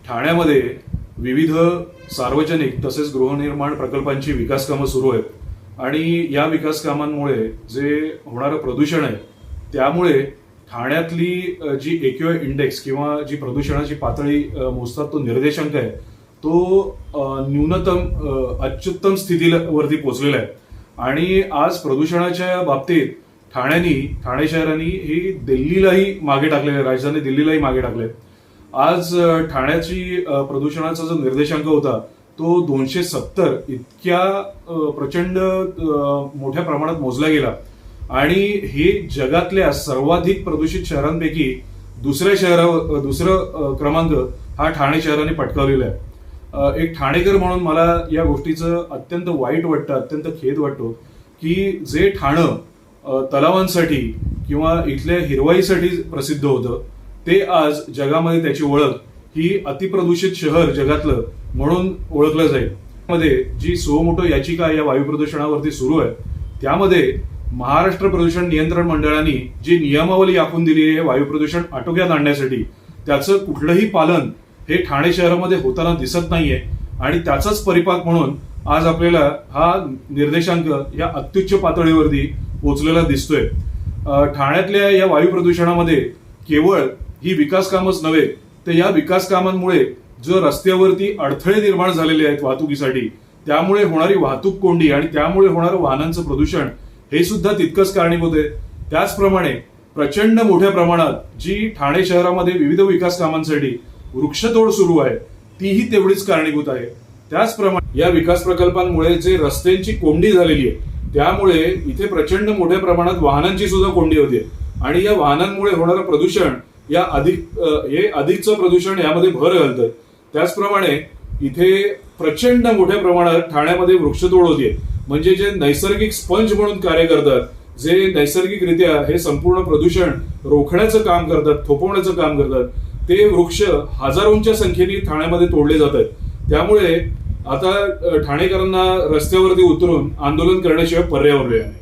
ठाण्यामध्ये विविध सार्वजनिक तसेच गृहनिर्माण प्रकल्पांची विकास कामं सुरू आहेत आणि या विकास कामांमुळे जे होणारं प्रदूषण आहे त्यामुळे ठाण्यातली जी एक्यूआय इंडेक्स किंवा जी प्रदूषणाची पातळी मोजतात तो निर्देशांक आहे तो अत्युत्तम स्थितीवरती पोहोचलेला आहे. आणि आज प्रदूषणाच्या बाबतीत ठाणे शहराने ही दिल्लीलाही मागे टाकलेलं आहे, राजधानी दिल्लीलाही मागे टाकले. आज ठाण्याची प्रदूषणाचा जो निर्देशांक होता तो 270 इतक्या प्रचंड मोठ्या प्रमाणात मोजला गेला आणि हे जगातल्या सर्वाधिक प्रदूषित शहरांपैकी दुसरं क्रमांक हा ठाणे शहराने पटकावलेला आहे. एक ठाणेकर म्हणून मला या गोष्टीचं अत्यंत वाईट वाटतं, अत्यंत खेद वाटतो की जे ठाणं तलावांसाठी किंवा इथल्या हिरवाईसाठी प्रसिद्ध होतं ते आज जगामध्ये त्याची ओळख ही अतिप्रदूषित शहर जगातलं म्हणून ओळखलं जाईल. मध्ये जी सुमोटो याचिका या वायू प्रदूषणावरती सुरू आहे त्यामध्ये महाराष्ट्र प्रदूषण नियंत्रण मंडळाने जी नियमावली आखून दिली आहे वायू प्रदूषण आटोक्यात आणण्यासाठी त्याचं कुठलंही पालन हे ठाणे शहरामध्ये होताना दिसत नाहीये आणि त्याचाच परिपाक म्हणून आज आपल्याला हा निर्देशांक या अत्युच्च पातळीवरती पोहोचलेला दिसतोय. ठाण्यातल्या या वायू प्रदूषणामध्ये केवळ ही विकास कामच नव्हे तर या विकास कामांमुळे जो रस्त्यावरती अडथळे निर्माण झालेले आहेत वाहतुकीसाठी त्यामुळे होणारी वाहतूक कोंडी आणि त्यामुळे होणारं वाहनांचं प्रदूषण हे सुद्धा तितकंच कारणीभूत आहे. त्याचप्रमाणे प्रचंड मोठ्या प्रमाणात जी ठाणे शहरामध्ये विविध विकास कामांसाठी वृक्षतोड सुरू आहे तीही तेवढीच कारणीभूत आहे. त्याचप्रमाणे या विकास प्रकल्पांमुळे जे रस्त्यांची कोंडी झालेली आहे त्यामुळे इथे प्रचंड मोठ्या प्रमाणात वाहनांची सुद्धा कोंडी होते आणि या वाहनांमुळे होणारं प्रदूषण हे अधिकचं प्रदूषण यामध्ये भर घालतं. त्याचप्रमाणे इथे प्रचंड मोठ्या प्रमाणात ठाण्यामध्ये वृक्षतोड होते म्हणजे जे नैसर्गिक स्पंज म्हणून कार्य करतात, जे नैसर्गिकरित्या हे संपूर्ण प्रदूषण रोखण्याचं काम करतात, थोपवण्याचं काम करतात, ते वृक्ष हजारोंच्या संख्येने ठाण्यामध्ये तोडले जात आहेत. त्यामुळे आता ठाणेकरांना रस्त्यावरती उतरून आंदोलन करण्याशिवाय पर्याय उरले आहे.